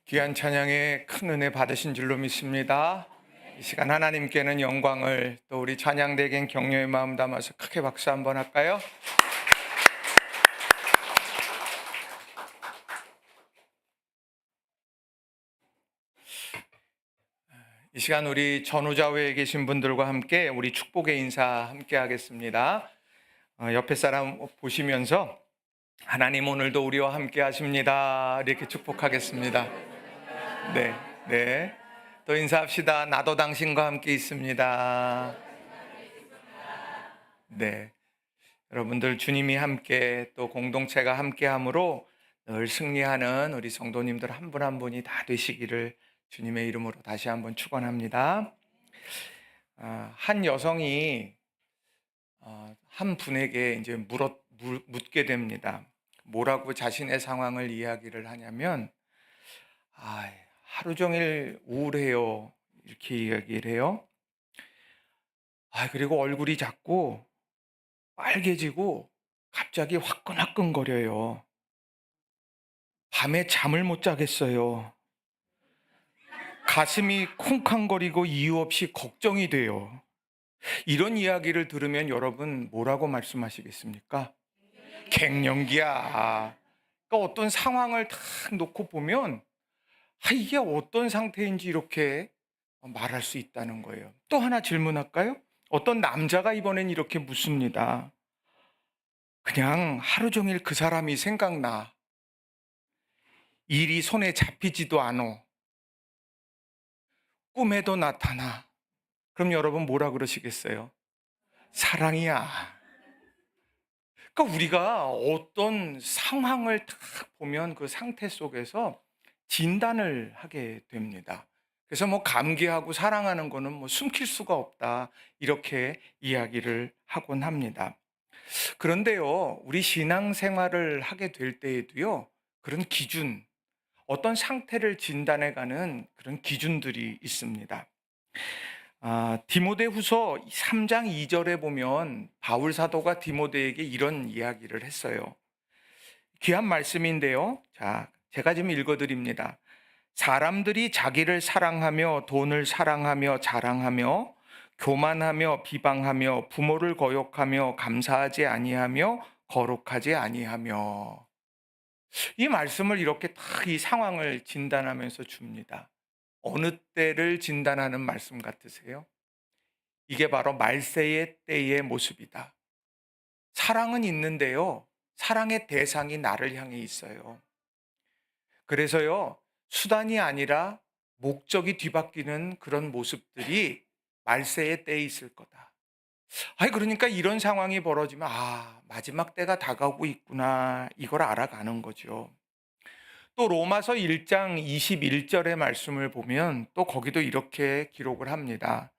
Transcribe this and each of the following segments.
귀한 찬양에 큰 은혜 받으신 줄로 믿습니다. 이 시간 하나님께는 영광을, 또 우리 찬양대겐 격려의 마음 담아서 크게 박수 한번 할까요? 이 시간 우리 전후좌우에 계신 분들과 함께 우리 축복의 인사 함께 하겠습니다. 옆에 사람 보시면서 하나님 오늘도 우리와 함께 하십니다, 이렇게 축복하겠습니다. 네, 네. 또 인사합시다. 나도 당신과 함께 있습니다. 네. 여러분들 주님이 함께, 또 공동체가 함께함으로 늘 승리하는 우리 성도님들 한 분 한 분이 다 되시기를 주님의 이름으로 다시 한번 축원합니다. 한 여성이 한 분에게 이제 묻게 됩니다. 뭐라고 자신의 상황을 이야기를 하냐면, 하루 종일 우울해요, 이렇게 이야기를 해요. 그리고 얼굴이 자꾸 빨개지고 갑자기 화끈화끈거려요. 밤에 잠을 못 자겠어요. 가슴이 쿵쾅거리고 이유 없이 걱정이 돼요. 이런 이야기를 들으면 여러분 뭐라고 말씀하시겠습니까? 갱년기야. 그러니까 어떤 상황을 딱 놓고 보면 이게 어떤 상태인지 이렇게 말할 수 있다는 거예요. 또 하나 질문할까요? 어떤 남자가 이번엔 이렇게 묻습니다. 그냥 하루 종일 그 사람이 생각나. 일이 손에 잡히지도 않아. 꿈에도 나타나. 그럼 여러분 뭐라 그러시겠어요? 사랑이야. 그러니까 우리가 어떤 상황을 딱 보면 그 상태 속에서 진단을 하게 됩니다. 그래서 감기하고 사랑하는 거는 숨길 수가 없다, 이렇게 이야기를 하곤 합니다. 그런데요, 우리 신앙생활을 하게 될 때에도요, 그런 기준, 어떤 상태를 진단해가는 그런 기준들이 있습니다. 디모데후서 3장 2절에 보면 바울 사도가 디모데에게 이런 이야기를 했어요. 귀한 말씀인데요. 제가 지금 읽어드립니다. 사람들이 자기를 사랑하며 돈을 사랑하며 자랑하며 교만하며 비방하며 부모를 거역하며 감사하지 아니하며 거룩하지 아니하며, 이 말씀을 이렇게 딱 이 상황을 진단하면서 줍니다. 어느 때를 진단하는 말씀 같으세요? 이게 바로 말세의 때의 모습이다. 사랑은 있는데요, 사랑의 대상이 나를 향해 있어요. 그래서요, 수단이 아니라 목적이 뒤바뀌는 그런 모습들이 말세의 때에 있을 거다. 그러니까 이런 상황이 벌어지면 마지막 때가 다가오고 있구나, 이걸 알아가는 거죠. 또 로마서 1장 21절의 말씀을 보면 또 거기도 이렇게 기록을 합니다.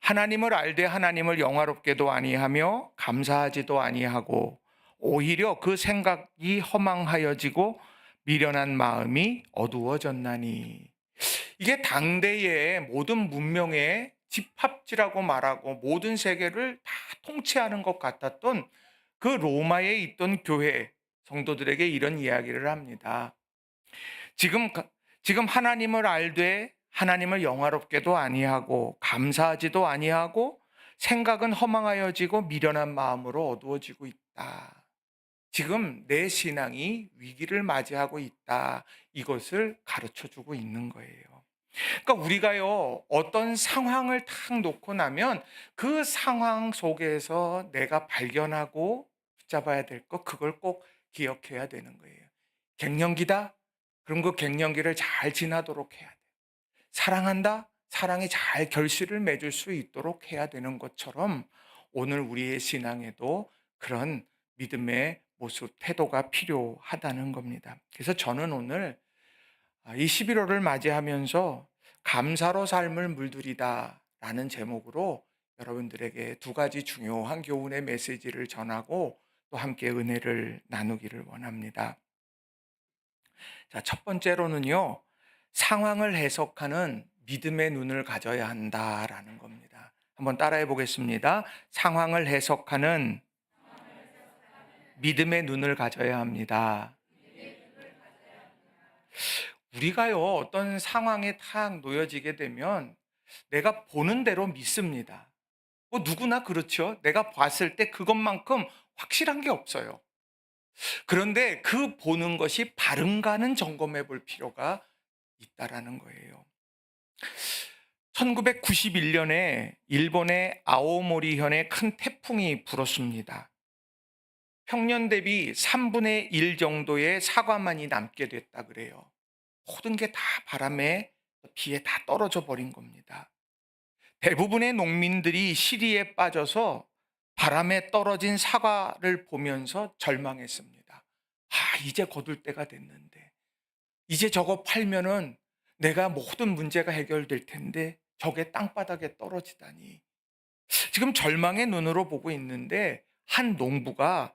하나님을 알되 하나님을 영화롭게도 아니하며 감사하지도 아니하고 오히려 그 생각이 허망하여지고 미련한 마음이 어두워졌나니. 이게 당대의 모든 문명의 집합지라고 말하고 모든 세계를 다 통치하는 것 같았던 그 로마에 있던 교회 성도들에게 이런 이야기를 합니다. 지금 하나님을 알되 하나님을 영화롭게도 아니하고 감사하지도 아니하고 생각은 허망하여지고 미련한 마음으로 어두워지고 있다. 지금 내 신앙이 위기를 맞이하고 있다, 이것을 가르쳐주고 있는 거예요. 그러니까 우리가요, 어떤 상황을 탁 놓고 나면 그 상황 속에서 내가 발견하고 붙잡아야 될 것, 그걸 꼭 기억해야 되는 거예요. 갱년기다? 그럼 그 갱년기를 잘 지나도록 해야 돼. 사랑한다? 사랑이 잘 결실을 맺을 수 있도록 해야 되는 것처럼 오늘 우리의 신앙에도 그런 믿음의 모습, 태도가 필요하다는 겁니다. 그래서 저는 오늘 이 11월을 맞이하면서 감사로 삶을 물들이다 라는 제목으로 여러분들에게 두 가지 중요한 교훈의 메시지를 전하고 또 함께 은혜를 나누기를 원합니다. 첫 번째로는요, 상황을 해석하는 믿음의 눈을 가져야 한다라는 겁니다. 한번 따라해 보겠습니다. 상황을 해석하는 믿음의 눈을 가져야 합니다. 우리가요, 어떤 상황에 탁 놓여지게 되면 내가 보는 대로 믿습니다. 뭐 누구나 그렇죠. 내가 봤을 때 그것만큼 확실한 게 없어요. 그런데 그 보는 것이 바른가는 점검해 볼 필요가 있다라는 거예요. 1991년에 일본의 아오모리현에 큰 태풍이 불었습니다. 평년 대비 3분의 1 정도의 사과만이 남게 됐다 그래요. 모든 게 다 바람에 비에 다 떨어져 버린 겁니다. 대부분의 농민들이 시리에 빠져서 바람에 떨어진 사과를 보면서 절망했습니다. 이제 거둘 때가 됐는데. 이제 저거 팔면은 내가 모든 문제가 해결될 텐데 저게 땅바닥에 떨어지다니. 지금 절망의 눈으로 보고 있는데 한 농부가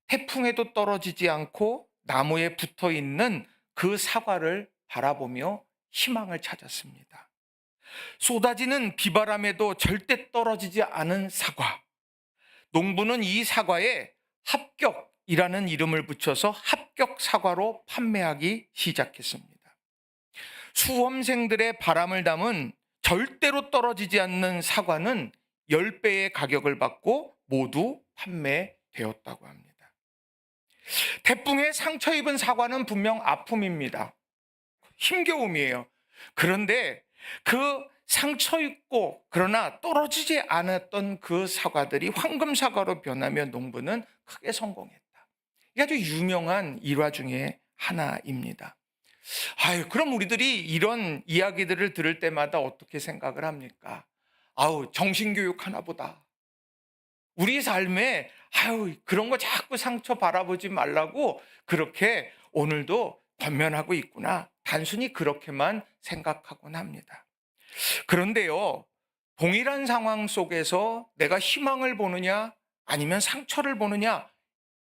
태풍에도 떨어지지 않고 나무에 붙어 있는 그 사과를 바라보며 희망을 찾았습니다. 쏟아지는 비바람에도 절대 떨어지지 않은 사과. 농부는 이 사과에 합격이라는 이름을 붙여서 합격 사과로 판매하기 시작했습니다. 수험생들의 바람을 담은 절대로 떨어지지 않는 사과는 10배의 가격을 받고 모두 판매되었다고 합니다. 태풍에 상처 입은 사과는 분명 아픔입니다. 힘겨움이에요. 그런데 그 상처 입고 그러나 떨어지지 않았던 그 사과들이 황금 사과로 변하며 농부는 크게 성공했다. 이게 아주 유명한 일화 중에 하나입니다. 그럼 우리들이 이런 이야기들을 들을 때마다 어떻게 생각을 합니까? 정신교육 하나 보다. 우리 삶에 그런 거 자꾸 상처 바라보지 말라고 그렇게 오늘도 권면하고 있구나. 단순히 그렇게만 생각하곤 합니다. 그런데요, 동일한 상황 속에서 내가 희망을 보느냐 아니면 상처를 보느냐,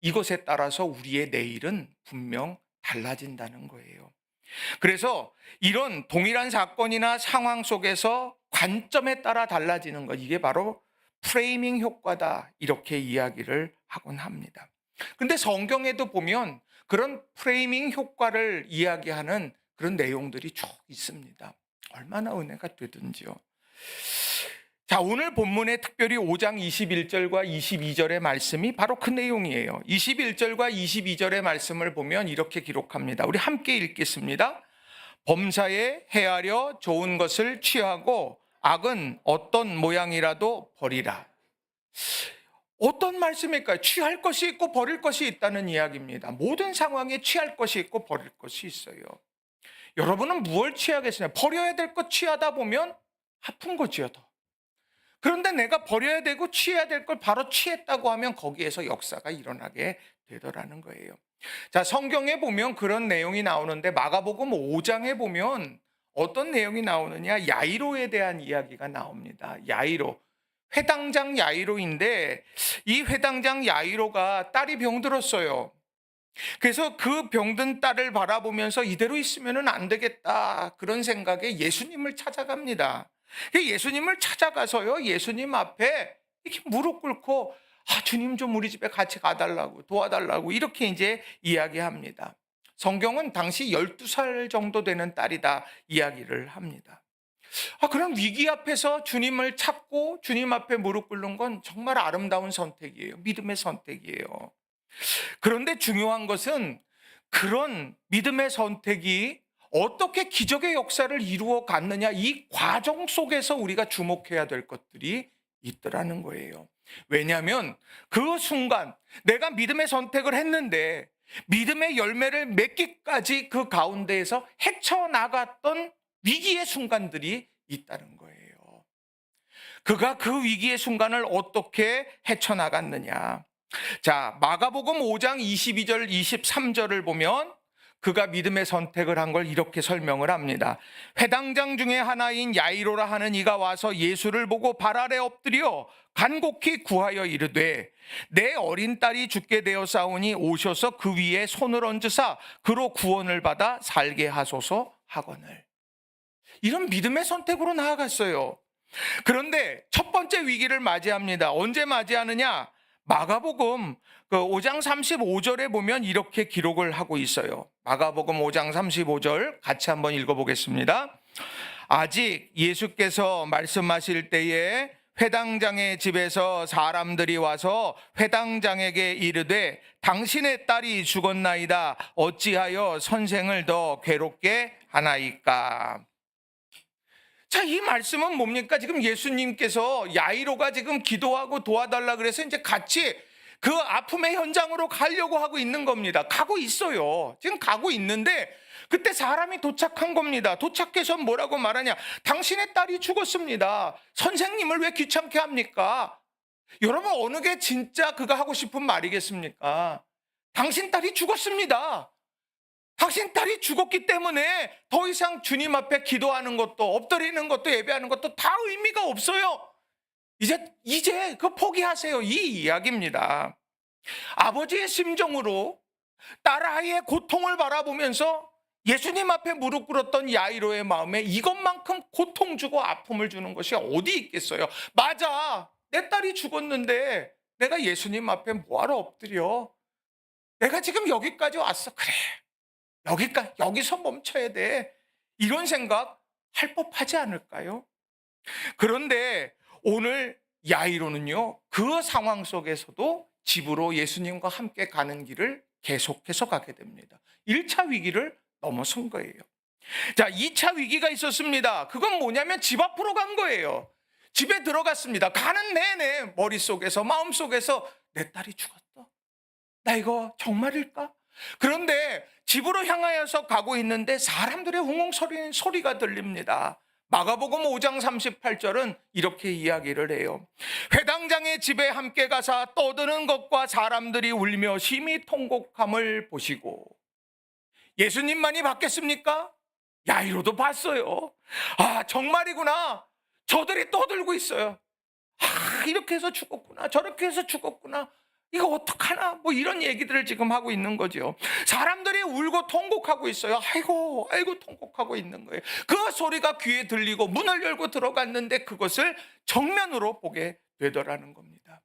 이것에 따라서 우리의 내일은 분명 달라진다는 거예요. 그래서 이런 동일한 사건이나 상황 속에서 관점에 따라 달라지는 것, 이게 바로 프레이밍 효과다, 이렇게 이야기를 하곤 합니다. 근데 성경에도 보면 그런 프레이밍 효과를 이야기하는 그런 내용들이 쭉 있습니다. 얼마나 은혜가 되든지요. 자, 오늘 본문의 특별히 5장 21절과 22절의 말씀이 바로 그 내용이에요. 21절과 22절의 말씀을 보면 이렇게 기록합니다. 우리 함께 읽겠습니다. 범사에 헤아려 좋은 것을 취하고 악은 어떤 모양이라도 버리라. 어떤 말씀일까요? 취할 것이 있고 버릴 것이 있다는 이야기입니다. 모든 상황에 취할 것이 있고 버릴 것이 있어요. 여러분은 무엇을 취하겠어요? 버려야 될 것 취하다 보면 아픈 거지요, 더. 그런데 내가 버려야 되고 취해야 될 걸 바로 취했다고 하면 거기에서 역사가 일어나게 되더라는 거예요. 자, 성경에 보면 그런 내용이 나오는데 마가복음 5장에 보면 어떤 내용이 나오느냐, 야이로에 대한 이야기가 나옵니다. 야이로, 회당장 야이로인데 이 회당장 야이로가 딸이 병들었어요. 그래서 그 병든 딸을 바라보면서 이대로 있으면 안 되겠다, 그런 생각에 예수님을 찾아갑니다. 예수님을 찾아가서요, 예수님 앞에 이렇게 무릎 꿇고 주님 좀 우리 집에 같이 가달라고, 도와달라고 이렇게 이제 이야기합니다. 성경은 당시 12살 정도 되는 딸이다 이야기를 합니다. 그럼 위기 앞에서 주님을 찾고 주님 앞에 무릎 꿇는 건 정말 아름다운 선택이에요. 믿음의 선택이에요. 그런데 중요한 것은 그런 믿음의 선택이 어떻게 기적의 역사를 이루어 갔느냐, 이 과정 속에서 우리가 주목해야 될 것들이 있더라는 거예요. 왜냐하면 그 순간 내가 믿음의 선택을 했는데 믿음의 열매를 맺기까지 그 가운데에서 헤쳐나갔던 위기의 순간들이 있다는 거예요. 그가 그 위기의 순간을 어떻게 헤쳐나갔느냐. 자, 마가복음 5장 22절 23절을 보면 그가 믿음의 선택을 한 걸 이렇게 설명을 합니다. 회당장 중에 하나인 야이로라 하는 이가 와서 예수를 보고 발 아래 엎드려 간곡히 구하여 이르되 내 어린 딸이 죽게 되었사오니 오셔서 그 위에 손을 얹으사 그로 구원을 받아 살게 하소서 하거늘. 이런 믿음의 선택으로 나아갔어요. 그런데 첫 번째 위기를 맞이합니다. 언제 맞이하느냐? 마가복음 5장 35절에 보면 이렇게 기록을 하고 있어요. 마가복음 5장 35절 같이 한번 읽어보겠습니다. 아직 예수께서 말씀하실 때에 회당장의 집에서 사람들이 와서 회당장에게 이르되 당신의 딸이 죽었나이다. 어찌하여 선생을 더 괴롭게 하나이까? 자, 이 말씀은 뭡니까? 지금 예수님께서 야이로가 지금 기도하고 도와달라 그래서 이제 같이 그 아픔의 현장으로 가려고 하고 있는 겁니다. 가고 있어요. 지금 가고 있는데 그때 사람이 도착한 겁니다. 도착해서 뭐라고 말하냐? 당신의 딸이 죽었습니다. 선생님을 왜 귀찮게 합니까? 여러분, 어느 게 진짜 그가 하고 싶은 말이겠습니까? 당신 딸이 죽었습니다. 당신 딸이 죽었기 때문에 더 이상 주님 앞에 기도하는 것도 엎드리는 것도 예배하는 것도 다 의미가 없어요. 이제 그 포기하세요. 이 이야기입니다. 아버지의 심정으로 딸아이의 고통을 바라보면서 예수님 앞에 무릎 꿇었던 야이로의 마음에 이것만큼 고통 주고 아픔을 주는 것이 어디 있겠어요? 맞아. 내 딸이 죽었는데 내가 예수님 앞에 뭐하러 엎드려? 내가 지금 여기까지 왔어. 그래. 여기서 멈춰야 돼. 이런 생각 할 법하지 않을까요? 그런데 오늘 야이로는요, 그 상황 속에서도 집으로 예수님과 함께 가는 길을 계속해서 가게 됩니다. 1차 위기를 넘어선 거예요. 자, 2차 위기가 있었습니다. 그건 뭐냐면 집 앞으로 간 거예요. 집에 들어갔습니다. 가는 내내 머릿속에서, 마음속에서 내 딸이 죽었어. 나 이거 정말일까? 그런데 집으로 향하여서 가고 있는데 사람들의 웅웅 소리가 들립니다. 마가복음 5장 38절은 이렇게 이야기를 해요. 회당장의 집에 함께 가사 떠드는 것과 사람들이 울며 심히 통곡함을 보시고. 예수님만이 봤겠습니까? 야이로도 봤어요. 아, 정말이구나. 저들이 떠들고 있어요. 아, 이렇게 해서 죽었구나. 저렇게 해서 죽었구나. 이거 어떡하나? 뭐 이런 얘기들을 지금 하고 있는 거죠. 사람들이 울고 통곡하고 있어요. 아이고 통곡하고 있는 거예요. 그 소리가 귀에 들리고 문을 열고 들어갔는데 그것을 정면으로 보게 되더라는 겁니다.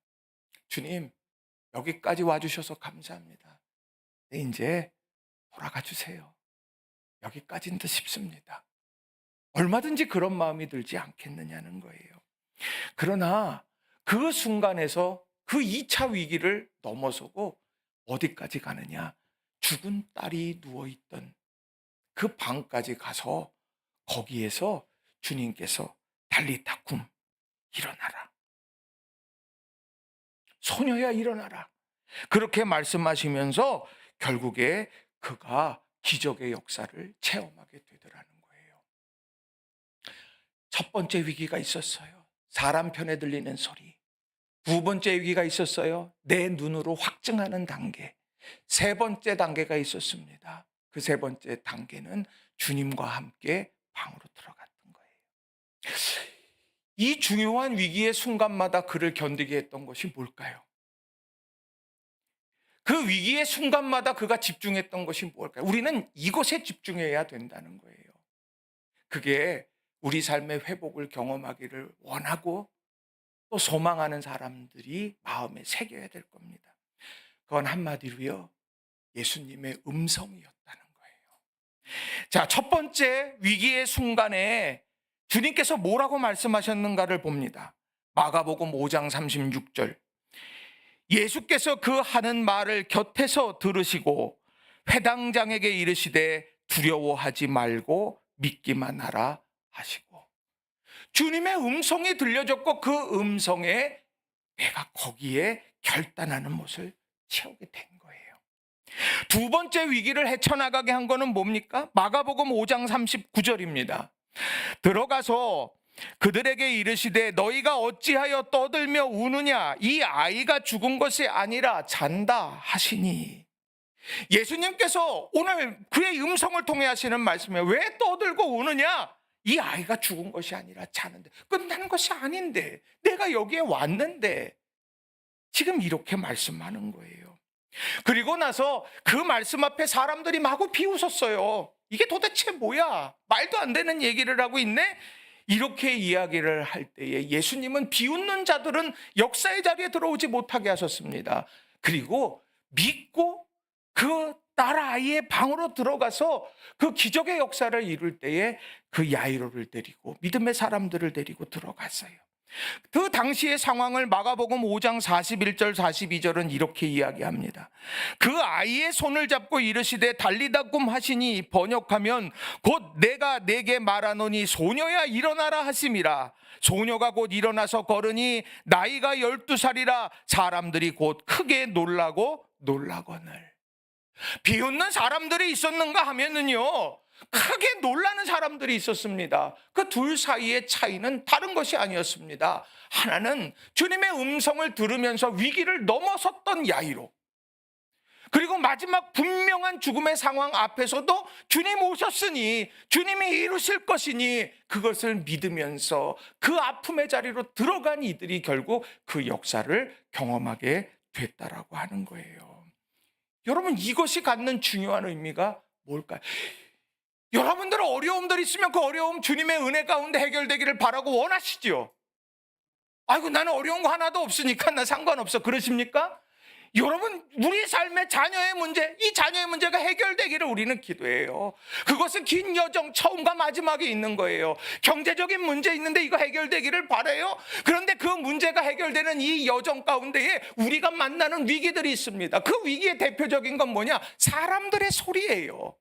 주님, 여기까지 와주셔서 감사합니다. 이제 돌아가 주세요. 여기까지는 더 쉽습니다. 얼마든지 그런 마음이 들지 않겠느냐는 거예요. 그러나 그 순간에서 그 2차 위기를 넘어서고 어디까지 가느냐? 죽은 딸이 누워있던 그 방까지 가서 거기에서 주님께서 달리타쿰, 일어나라. 소녀야 일어나라. 그렇게 말씀하시면서 결국에 그가 기적의 역사를 체험하게 되더라는 거예요. 첫 번째 위기가 있었어요. 사람 편에 들리는 소리. 두 번째 위기가 있었어요. 내 눈으로 확증하는 단계. 세 번째 단계가 있었습니다. 그 세 번째 단계는 주님과 함께 방으로 들어갔던 거예요. 이 중요한 위기의 순간마다 그를 견디게 했던 것이 뭘까요? 그 위기의 순간마다 그가 집중했던 것이 뭘까요? 우리는 이곳에 집중해야 된다는 거예요. 그게 우리 삶의 회복을 경험하기를 원하고 또 소망하는 사람들이 마음에 새겨야 될 겁니다. 그건 한마디로요, 예수님의 음성이었다는 거예요. 자, 첫 번째 위기의 순간에 주님께서 뭐라고 말씀하셨는가를 봅니다. 마가복음 5장 36절. 예수께서 그 하는 말을 곁에서 들으시고 회당장에게 이르시되 두려워하지 말고 믿기만 하라 하시고. 주님의 음성이 들려졌고 그 음성에 내가 거기에 결단하는 못을 채우게 된 거예요. 두 번째 위기를 헤쳐나가게 한 거는 뭡니까? 마가복음 5장 39절입니다. 들어가서 그들에게 이르시되 너희가 어찌하여 떠들며 우느냐? 이 아이가 죽은 것이 아니라 잔다 하시니. 예수님께서 오늘 그의 음성을 통해 하시는 말씀이에요. 왜 떠들고 우느냐? 이 아이가 죽은 것이 아니라 자는데, 끝나는 것이 아닌데, 내가 여기에 왔는데, 지금 이렇게 말씀하는 거예요. 그리고 나서 그 말씀 앞에 사람들이 마구 비웃었어요. 이게 도대체 뭐야? 말도 안 되는 얘기를 하고 있네? 이렇게 이야기를 할 때에 예수님은 비웃는 자들은 역사의 자리에 들어오지 못하게 하셨습니다. 그리고 믿고 그 딸아이의 방으로 들어가서 그 기적의 역사를 이룰 때에 그 야이로를 데리고 믿음의 사람들을 데리고 들어갔어요. 그 당시의 상황을 마가복음 5장 41절 42절은 이렇게 이야기합니다. 그 아이의 손을 잡고 이르시되 달리다 꿈 하시니 번역하면 곧 내가 내게 말하노니 소녀야 일어나라 하심이라. 소녀가 곧 일어나서 걸으니 나이가 12살이라 사람들이 곧 크게 놀라고 놀라거늘. 비웃는 사람들이 있었는가 하면은요, 크게 놀라는 사람들이 있었습니다. 그 둘 사이의 차이는 다른 것이 아니었습니다. 하나는 주님의 음성을 들으면서 위기를 넘어섰던 야이로, 그리고 마지막 분명한 죽음의 상황 앞에서도 주님 오셨으니 주님이 이루실 것이니 그것을 믿으면서 그 아픔의 자리로 들어간 이들이 결국 그 역사를 경험하게 됐다라고 하는 거예요. 여러분, 이것이 갖는 중요한 의미가 뭘까요? 여러분들은 어려움들이 있으면 그 어려움 주님의 은혜 가운데 해결되기를 바라고 원하시죠. 아이고, 나는 어려운 거 하나도 없으니까 나 상관없어, 그러십니까? 여러분, 우리 삶의 자녀의 문제, 이 자녀의 문제가 해결되기를 우리는 기도해요. 그것은 긴 여정, 처음과 마지막에 있는 거예요. 경제적인 문제 있는데 이거 해결되기를 바라요. 그런데 그 문제가 해결되는 이 여정 가운데에 우리가 만나는 위기들이 있습니다. 그 위기의 대표적인 건 뭐냐? 사람들의 소리예요.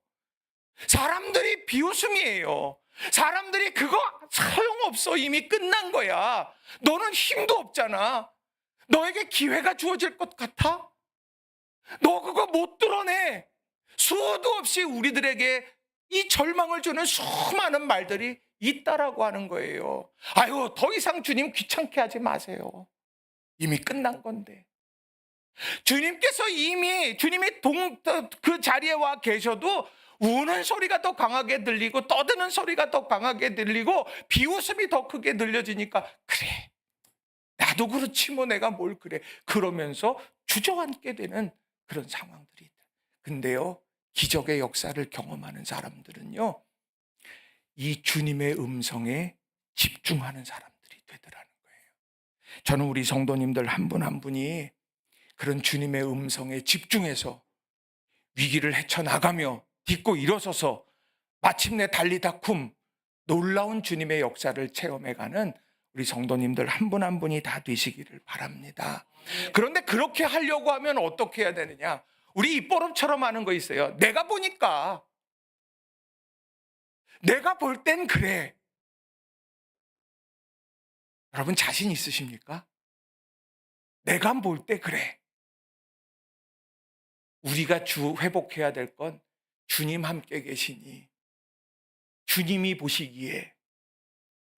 사람들이 비웃음이에요. 사람들이 그거 소용없어, 이미 끝난 거야. 너는 힘도 없잖아. 너에게 기회가 주어질 것 같아? 너 그거 못 뚫어내. 수도 없이 우리들에게 이 절망을 주는 수많은 말들이 있다라고 하는 거예요. 아유, 더 이상 주님 귀찮게 하지 마세요. 이미 끝난 건데. 주님께서 이미 주님이 그 자리에 와 계셔도 우는 소리가 더 강하게 들리고 떠드는 소리가 더 강하게 들리고 비웃음이 더 크게 들려지니까, 그래, 나도 그렇지 뭐, 내가 뭘 그래, 그러면서 주저앉게 되는 그런 상황들이 있다. 근데요, 기적의 역사를 경험하는 사람들은요, 이 주님의 음성에 집중하는 사람들이 되더라는 거예요. 저는 우리 성도님들 한 분 한 분이 그런 주님의 음성에 집중해서 위기를 헤쳐나가며 딛고 일어서서 마침내 달리다 쿰 놀라운 주님의 역사를 체험해가는 우리 성도님들 한 분 한 분이 다 되시기를 바랍니다. 그런데 그렇게 하려고 하면 어떻게 해야 되느냐? 우리 입버릇처럼 하는 거 있어요. 내가 보니까, 내가 볼 땐 그래. 여러분, 자신 있으십니까? 내가 볼 때 그래. 우리가 회복해야 될 건 주님 함께 계시니 주님이 보시기에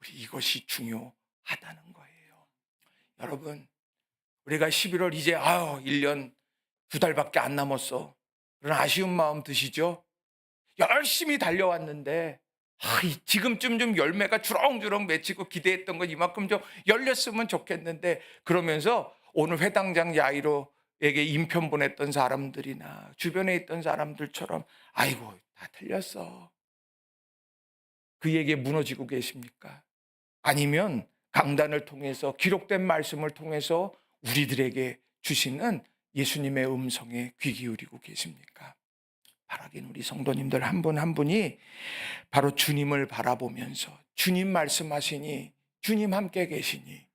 우리 이것이 중요하다는 거예요. 여러분, 우리가 11월 이제 1년 2달밖에 안 남았어. 그런 아쉬운 마음 드시죠? 열심히 달려왔는데 지금쯤 좀 열매가 주렁주렁 맺히고 기대했던 건 이만큼 좀 열렸으면 좋겠는데, 그러면서 오늘 회당장 야이로에게 인편 보냈던 사람들이나 주변에 있던 사람들처럼 아이고 다 틀렸어, 그에게 무너지고 계십니까? 아니면 강단을 통해서 기록된 말씀을 통해서 우리들에게 주시는 예수님의 음성에 귀 기울이고 계십니까? 바라긴 우리 성도님들 한 분 한 분이 바로 주님을 바라보면서 주님 말씀하시니 주님 함께 계시니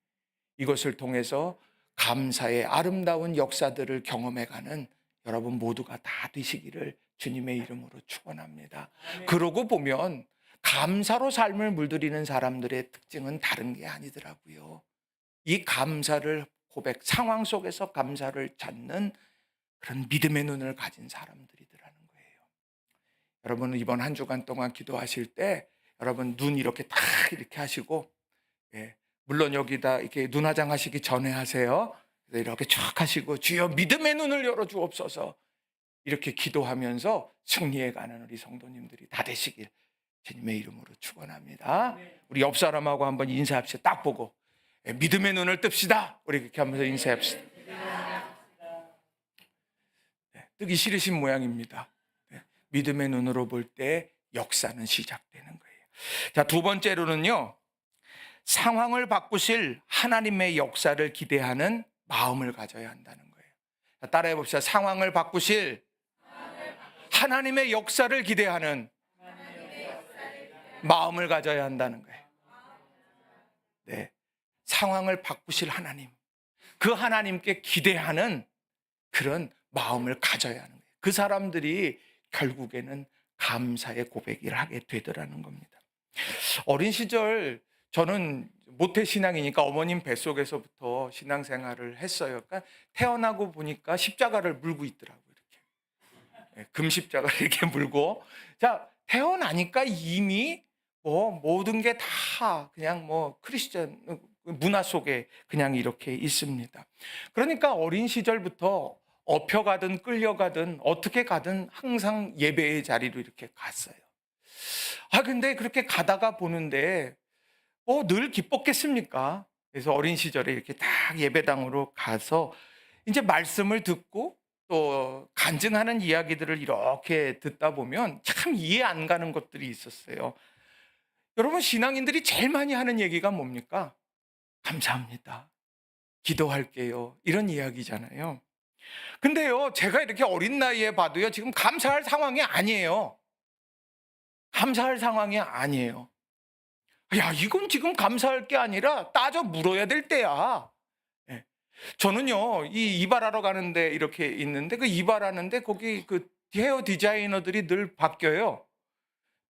이것을 통해서 감사의 아름다운 역사들을 경험해가는 여러분 모두가 다 되시기를 주님의 이름으로 축원합니다. 그러고 보면 감사로 삶을 물들이는 사람들의 특징은 다른 게 아니더라고요. 이 감사를 고백, 상황 속에서 감사를 찾는 그런 믿음의 눈을 가진 사람들이더라는 거예요. 여러분은 이번 한 주간 동안 기도하실 때 여러분 눈 이렇게 딱 이렇게 하시고, 물론 여기다 이렇게 눈 화장하시기 전에 하세요. 이렇게 쫙 하시고 주여 믿음의 눈을 열어 주옵소서, 이렇게 기도하면서 승리해가는 우리 성도님들이 다 되시길 주님의 이름으로 축원합니다. 우리 옆 사람하고 한번 인사합시다. 딱 보고 믿음의 눈을 뜹시다. 우리 그렇게 하면서 인사합시다. 뜨기 싫으신 모양입니다. 믿음의 눈으로 볼 때 역사는 시작되는 거예요. 자, 두 번째로는요, 상황을 바꾸실 하나님의 역사를 기대하는 마음을 가져야 한다는 거예요. 따라해 봅시다. 상황을 바꾸실 하나님의 역사를 기대하는 마음을 가져야 한다는 거예요. 네. 상황을 바꾸실 하나님. 그 하나님께 기대하는 그런 마음을 가져야 하는 거예요. 그 사람들이 결국에는 감사의 고백을 하게 되더라는 겁니다. 어린 시절 저는 모태신앙이니까 어머님 뱃속에서부터 신앙생활을 했어요. 그러니까 태어나고 보니까 십자가를 물고 있더라고요. 이렇게. 금십자가를 이렇게 물고. 자, 태어나니까 이미 모든 게 다 그냥 크리스천 문화 속에 그냥 이렇게 있습니다. 그러니까 어린 시절부터 업혀가든 끌려가든 어떻게 가든 항상 예배의 자리로 이렇게 갔어요. 근데 그렇게 가다가 보는데 늘 기뻤겠습니까? 그래서 어린 시절에 이렇게 딱 예배당으로 가서 이제 말씀을 듣고 또 간증하는 이야기들을 이렇게 듣다 보면 참 이해 안 가는 것들이 있었어요. 여러분, 신앙인들이 제일 많이 하는 얘기가 뭡니까? 감사합니다. 기도할게요. 이런 이야기잖아요. 근데요, 제가 이렇게 어린 나이에 봐도요, 지금 감사할 상황이 아니에요. 감사할 상황이 아니에요. 야, 이건 지금 감사할 게 아니라 따져 물어야 될 때야. 예. 저는요, 이발하러 가는데 이렇게 있는데, 그 이발하는데 거기 그 헤어 디자이너들이 늘 바뀌어요.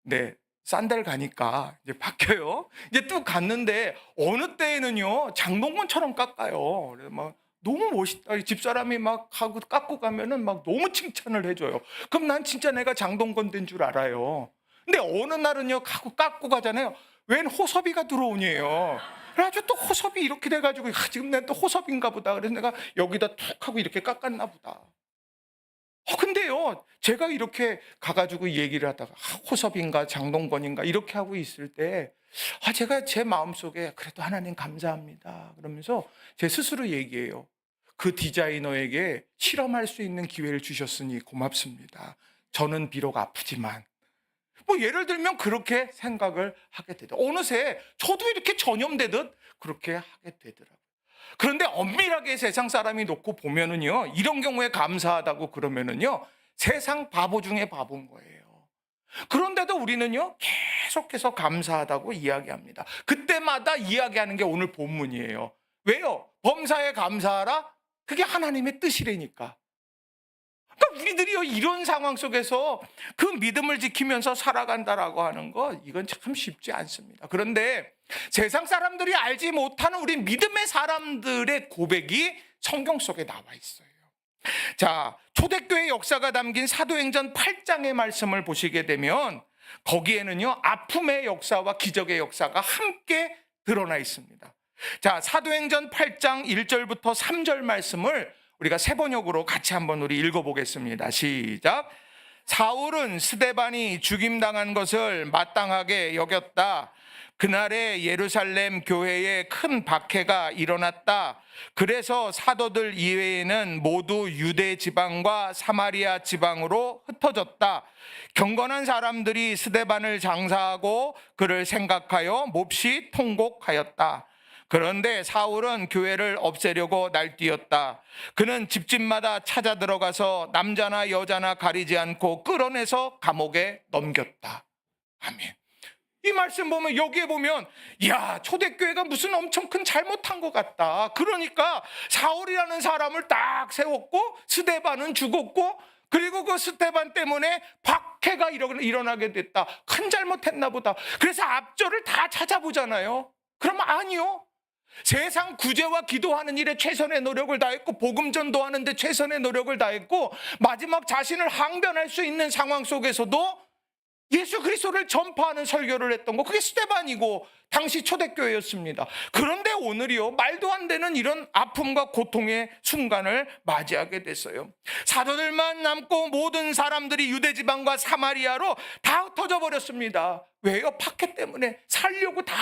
네. 싼 데를 가니까 이제 바뀌어요. 이제 또 갔는데 어느 때에는요, 장동건처럼 깎아요. 그래서 막 너무 멋있다. 집사람이 막 하고 깎고 가면은 막 너무 칭찬을 해줘요. 그럼 난 진짜 내가 장동건 된 줄 알아요. 근데 어느 날은요, 하고 깎고 가잖아요. 웬 호섭이가 들어오니에요. 그래가지고 또 호섭이 이렇게 돼가지고 지금 내가 또 호섭인가 보다. 그래서 내가 여기다 툭 하고 이렇게 깎았나 보다. 근데요, 제가 이렇게 가가지고 얘기를 하다가 호섭인가 장동건인가 이렇게 하고 있을 때 제가 제 마음속에 그래도 하나님 감사합니다 그러면서 제 스스로 얘기해요. 그 디자이너에게 실험할 수 있는 기회를 주셨으니 고맙습니다. 저는 비록 아프지만. 예를 들면 그렇게 생각을 하게 되죠. 어느새 저도 이렇게 전염되듯 그렇게 하게 되더라고요. 그런데 엄밀하게 세상 사람이 놓고 보면은요, 이런 경우에 감사하다고 그러면은요, 세상 바보 중에 바보인 거예요. 그런데도 우리는요, 계속해서 감사하다고 이야기합니다. 그때마다 이야기하는 게 오늘 본문이에요. 왜요? 범사에 감사하라? 그게 하나님의 뜻이라니까. 그러니까 우리들이요, 이런 상황 속에서 그 믿음을 지키면서 살아간다라고 하는 거, 이건 참 쉽지 않습니다. 그런데 세상 사람들이 알지 못하는 우리 믿음의 사람들의 고백이 성경 속에 나와 있어요. 자, 초대교회 역사가 담긴 사도행전 8장의 말씀을 보시게 되면 거기에는요, 아픔의 역사와 기적의 역사가 함께 드러나 있습니다. 자, 사도행전 8장 1절부터 3절 말씀을 우리가 세 번역으로 같이 한번 우리 읽어보겠습니다. 시작. 사울은 스데반이 죽임당한 것을 마땅하게 여겼다. 그날에 예루살렘 교회에 큰 박해가 일어났다. 그래서 사도들 이외에는 모두 유대 지방과 사마리아 지방으로 흩어졌다. 경건한 사람들이 스데반을 장사하고 그를 생각하여 몹시 통곡하였다. 그런데 사울은 교회를 없애려고 날뛰었다. 그는 집집마다 찾아 들어가서 남자나 여자나 가리지 않고 끌어내서 감옥에 넘겼다. 아멘. 이 말씀 보면, 여기에 보면, 초대교회가 무슨 엄청 큰 잘못한 것 같다. 그러니까 사울이라는 사람을 딱 세웠고 스데반은 죽었고, 그리고 그 스데반 때문에 박해가 일어나게 됐다. 큰 잘못했나 보다. 그래서 앞절을 다 찾아보잖아요. 그러면 아니요. 세상 구제와 기도하는 일에 최선의 노력을 다했고, 복음 전도하는데 최선의 노력을 다했고, 마지막 자신을 항변할 수 있는 상황 속에서도 예수 그리스도를 전파하는 설교를 했던 거, 그게 스데반이고 당시 초대교회였습니다. 그런데 오늘이요, 말도 안 되는 이런 아픔과 고통의 순간을 맞이하게 됐어요. 사도들만 남고 모든 사람들이 유대지방과 사마리아로 다 흩어져 버렸습니다. 왜요? 박해 때문에 살려고 다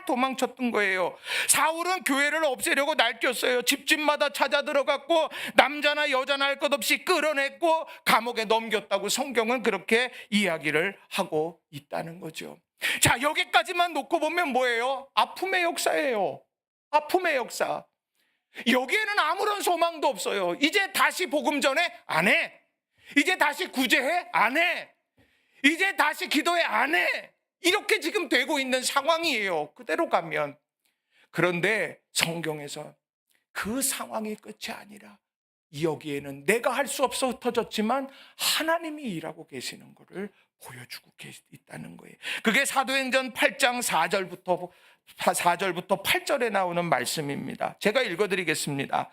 도망쳤던 거예요. 사울은 교회를 없애려고 날뛰었어요. 집집마다 찾아 들어갔고 남자나 여자나 할 것 없이 끌어냈고 감옥에 넘겼다고 성경은 그렇게 이야기를 하고 있다는 거죠. 자, 여기까지만 놓고 보면 뭐예요? 아픔의 역사예요. 아픔의 역사. 여기에는 아무런 소망도 없어요. 이제 다시 복음 전해? 안 해. 이제 다시 구제해? 안 해. 이제 다시 기도해? 안 해. 이렇게 지금 되고 있는 상황이에요. 그대로 가면. 그런데 성경에서 그 상황이 끝이 아니라 여기에는 내가 할 수 없어 흩어졌지만 하나님이 일하고 계시는 것을 보여주고 있다는 거예요. 그게 사도행전 8장 4절부터 8절에 나오는 말씀입니다. 제가 읽어드리겠습니다.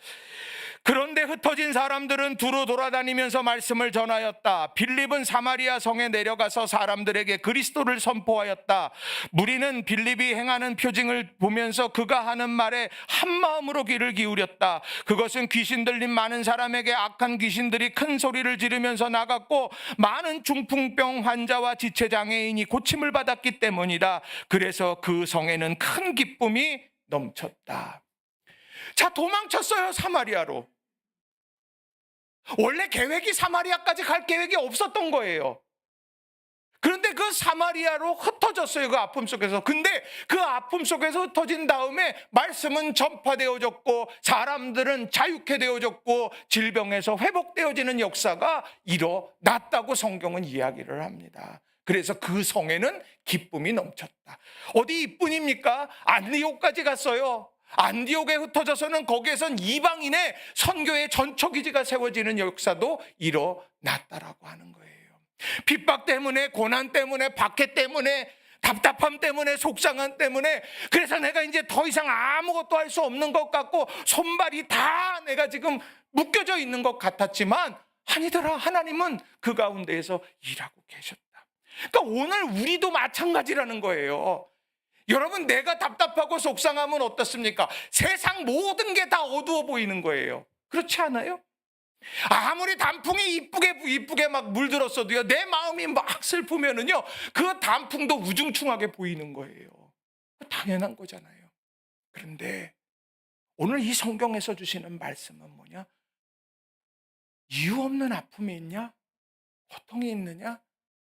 그런데 흩어진 사람들은 두루 돌아다니면서 말씀을 전하였다. 빌립은 사마리아 성에 내려가서 사람들에게 그리스도를 선포하였다. 무리는 빌립이 행하는 표징을 보면서 그가 하는 말에 한마음으로 귀를 기울였다. 그것은 귀신 들린 많은 사람에게 악한 귀신들이 큰 소리를 지르면서 나갔고 많은 중풍병 환자와 지체장애인이 고침을 받았기 때문이다. 그래서 그 성에는 큰 기쁨이 넘쳤다. 자, 도망쳤어요. 사마리아로. 원래 계획이 사마리아까지 갈 계획이 없었던 거예요. 그런데 그 사마리아로 흩어졌어요. 그 아픔 속에서. 근데 그 아픔 속에서 흩어진 다음에 말씀은 전파되어졌고 사람들은 자유케 되어졌고 질병에서 회복되어지는 역사가 일어났다고 성경은 이야기를 합니다. 그래서 그 성에는 기쁨이 넘쳤다. 어디 이뿐입니까? 안디옥까지 갔어요. 안디옥에 흩어져서는 거기에선 이방인의 선교의 전초기지가 세워지는 역사도 일어났다라고 하는 거예요. 핍박 때문에, 고난 때문에, 박해 때문에, 답답함 때문에, 속상함 때문에, 그래서 내가 이제 더 이상 아무것도 할 수 없는 것 같고 손발이 다 내가 지금 묶여져 있는 것 같았지만 아니더라. 하나님은 그 가운데에서 일하고 계셨다. 그러니까 오늘 우리도 마찬가지라는 거예요. 여러분, 내가 답답하고 속상하면 어떻습니까? 세상 모든 게 다 어두워 보이는 거예요. 그렇지 않아요? 아무리 단풍이 이쁘게 막 물들었어도요, 내 마음이 막 슬프면은요, 그 단풍도 우중충하게 보이는 거예요. 당연한 거잖아요. 그런데 오늘 이 성경에서 주시는 말씀은 뭐냐? 이유 없는 아픔이 있냐? 고통이 있느냐?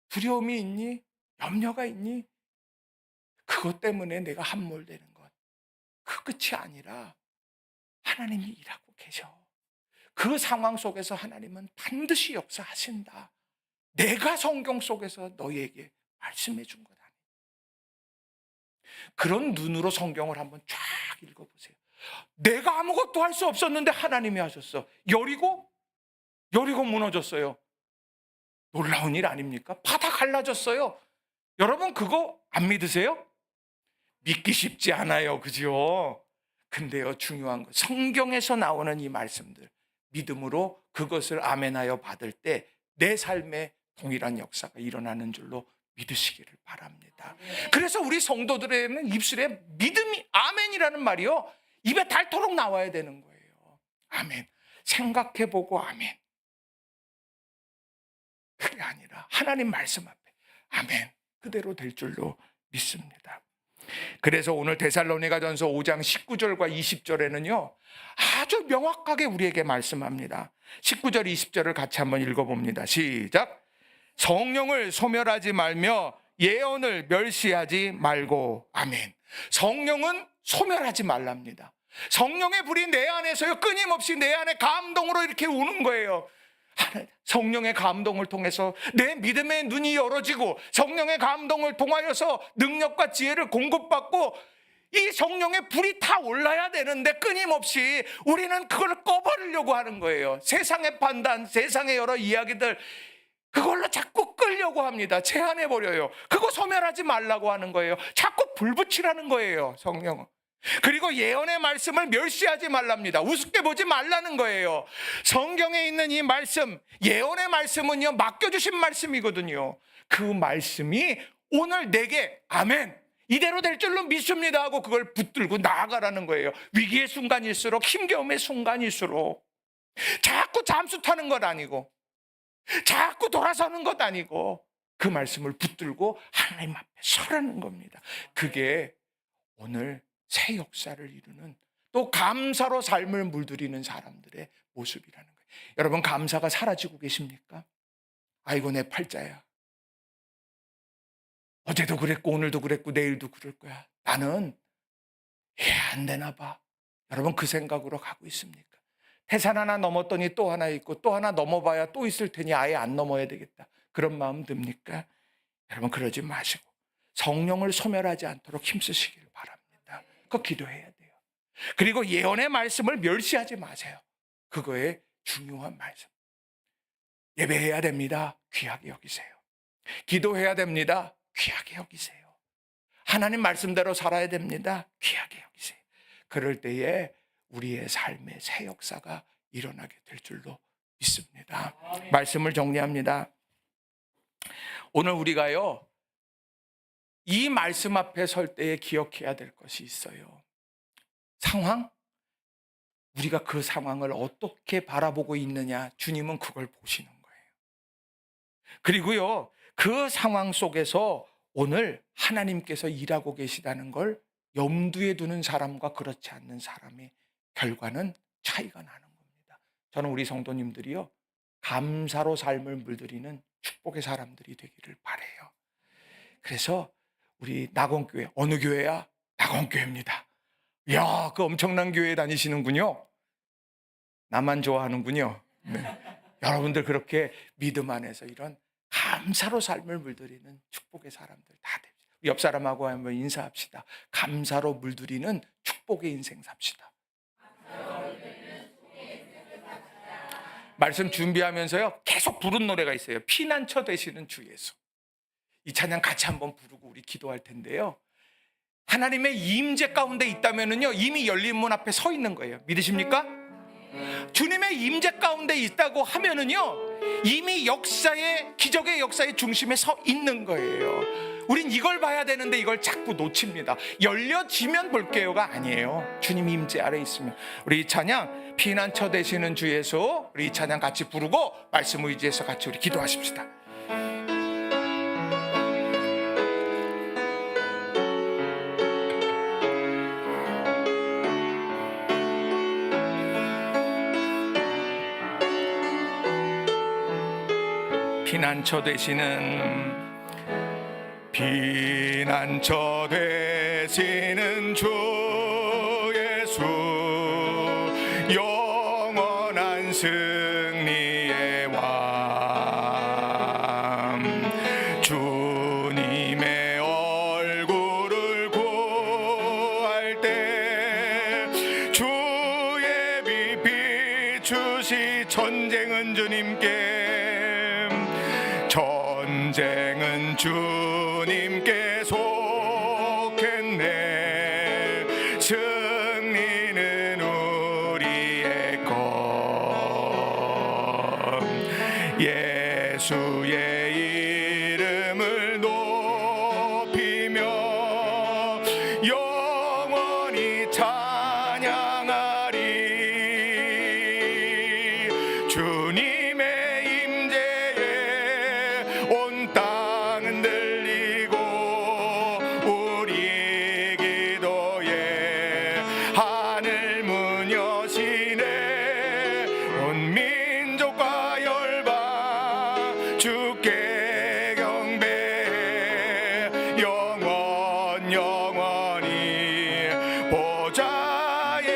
두려움이 있니? 염려가 있니? 그것 때문에 내가 함몰되는 것, 그 끝이 아니라 하나님이 일하고 계셔. 그 상황 속에서 하나님은 반드시 역사하신다. 내가 성경 속에서 너희에게 말씀해 준 거다. 그런 눈으로 성경을 한번 쫙 읽어보세요. 내가 아무것도 할 수 없었는데 하나님이 하셨어. 여리고 무너졌어요. 놀라운 일 아닙니까? 바다 갈라졌어요. 여러분, 그거 안 믿으세요? 믿기 쉽지 않아요. 그죠? 근데요, 중요한 거, 성경에서 나오는 이 말씀들 믿음으로 그것을 아멘하여 받을 때 내 삶에 동일한 역사가 일어나는 줄로 믿으시기를 바랍니다. 그래서 우리 성도들에게는 입술에 믿음이, 아멘이라는 말이요, 입에 닳도록 나와야 되는 거예요. 아멘. 생각해보고 아멘. 그게 아니라 하나님 말씀 앞에 아멘, 그대로 될 줄로 믿습니다. 그래서 오늘 데살로니가전서 5장 19절과 20절에는요 아주 명확하게 우리에게 말씀합니다. 19절 20절을 같이 한번 읽어봅니다. 시작. 성령을 소멸하지 말며 예언을 멸시하지 말고. 아멘. 성령은 소멸하지 말랍니다. 성령의 불이 내 안에서요 끊임없이 내 안에 감동으로 이렇게 오는 거예요. 성령의 감동을 통해서 내 믿음의 눈이 열어지고 성령의 감동을 통하여서 능력과 지혜를 공급받고 이 성령의 불이 다 올라야 되는데 끊임없이 우리는 그걸 꺼버리려고 하는 거예요. 세상의 판단, 세상의 여러 이야기들, 그걸로 자꾸 끌려고 합니다. 제한해버려요. 그거 소멸하지 말라고 하는 거예요. 자꾸 불 붙이라는 거예요, 성령은. 그리고 예언의 말씀을 멸시하지 말랍니다. 우습게 보지 말라는 거예요. 성경에 있는 이 말씀, 예언의 말씀은요 맡겨주신 말씀이거든요. 그 말씀이 오늘 내게 아멘, 이대로 될 줄로 믿습니다 하고 그걸 붙들고 나아가라는 거예요. 위기의 순간일수록, 힘겨움의 순간일수록 자꾸 잠수 타는 것 아니고 자꾸 돌아서는 것 아니고 그 말씀을 붙들고 하나님 앞에 서라는 겁니다. 그게 오늘 새 역사를 이루는, 또 감사로 삶을 물들이는 사람들의 모습이라는 거예요. 여러분, 감사가 사라지고 계십니까? 아이고 내 팔자야, 어제도 그랬고 오늘도 그랬고 내일도 그럴 거야. 나는 안 되나 봐. 여러분 그 생각으로 가고 있습니까? 태산 하나 넘었더니 또 하나 있고 또 하나 넘어봐야 또 있을 테니 아예 안 넘어야 되겠다. 그런 마음 듭니까? 여러분 그러지 마시고 성령을 소멸하지 않도록 힘쓰시길 바랍니다. 그거 기도해야 돼요. 그리고 예언의 말씀을 멸시하지 마세요. 그거의 중요한 말씀. 예배해야 됩니다. 귀하게 여기세요. 기도해야 됩니다. 귀하게 여기세요. 하나님 말씀대로 살아야 됩니다. 귀하게 여기세요. 그럴 때에 우리의 삶의 새 역사가 일어나게 될 줄로 믿습니다. 말씀을 정리합니다. 오늘 우리가요, 이 말씀 앞에 설 때에 기억해야 될 것이 있어요. 상황? 우리가 그 상황을 어떻게 바라보고 있느냐, 주님은 그걸 보시는 거예요. 그리고요, 그 상황 속에서 오늘 하나님께서 일하고 계시다는 걸 염두에 두는 사람과 그렇지 않는 사람의 결과는 차이가 나는 겁니다. 저는 우리 성도님들이요, 감사로 삶을 물들이는 축복의 사람들이 되기를 바라요. 그래서 우리 낙원교회, 어느 교회야? 낙원교회입니다. 이야, 그 엄청난 교회에 다니시는군요. 나만 좋아하는군요. 네. 여러분들 그렇게 믿음 안에서 이런 감사로 삶을 물들이는 축복의 사람들 다 됩니다. 옆 사람하고 한번 인사합시다. 감사로 물들이는 축복의 인생 삽시다. 말씀 준비하면서요, 계속 부른 노래가 있어요. 피난처 되시는 주 예수. 이 찬양 같이 한번 부르고 우리 기도할 텐데요. 하나님의 임재 가운데 있다면은요, 이미 열린 문 앞에 서 있는 거예요. 믿으십니까? 주님의 임재 가운데 있다고 하면은요, 이미 역사의, 기적의 역사의 중심에 서 있는 거예요. 우린 이걸 봐야 되는데 이걸 자꾸 놓칩니다. 열려지면 볼게요가 아니에요. 주님 임재 아래 있으면. 우리 이 찬양 피난처 되시는 주 예수, 우리 이 찬양 같이 부르고 말씀 의지해서 같이 우리 기도하십시다. 피난처 되시는 주 예수, 영원한 승리의 왕, 주님의 얼굴을 구할 때 주의 빛 비추시. 전쟁은 주님께 속했네. 승리는 우리의 것. 예수의 이름을 높이며 영원히 찬양하리. 주님의 임재에 온 땅은 들리고 우리 기도에 하늘 문 여시네. 온 민족과 열방 주께 경배해. 영원히 보좌에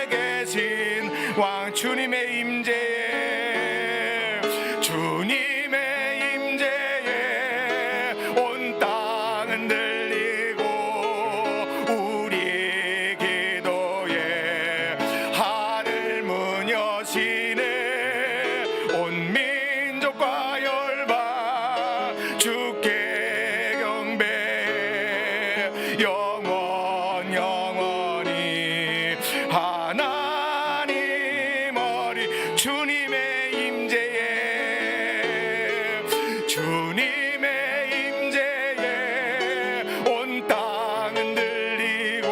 계신 왕 주님의 임재에 온 땅은 들리고 우리 기도에 하늘 문 여시네. 온 민족과 열방 주께 경배해. 영원히 하나님 어리 주님의 임재에 온 땅은 들리고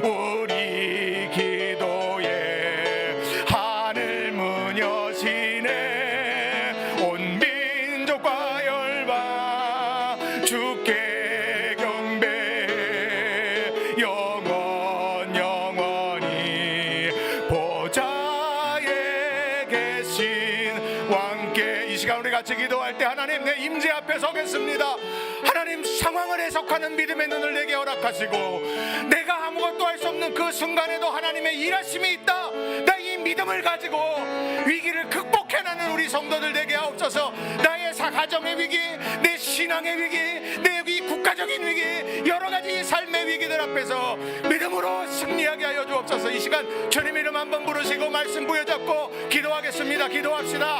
우리 기도에 하늘 문 여시네. 온 민족과 열방 주께 경배해. 영원히 보좌에 계신 왕께. 이 시간 우리 같이 기도할 때 하나님 하나님 내 임재 앞에 서겠습니다. 하나님 상황을 해석하는 믿음의 눈을 내게 허락하시고 내가 아무것도 할 수 없는 그 순간에도 하나님의 일하심이 있다. 나 이 믿음을 가지고 위기를 극복해내는 우리 성도들 되게 하옵소서. 나의 가정의 위기, 내 신앙의 위기, 내 국가적인 위기, 여러 가지 삶의 위기들 앞에서 믿음으로 승리하게 하여 주옵소서. 이 시간 주님 이름 한번 부르시고 말씀 부여잡고 기도하겠습니다. 기도합시다.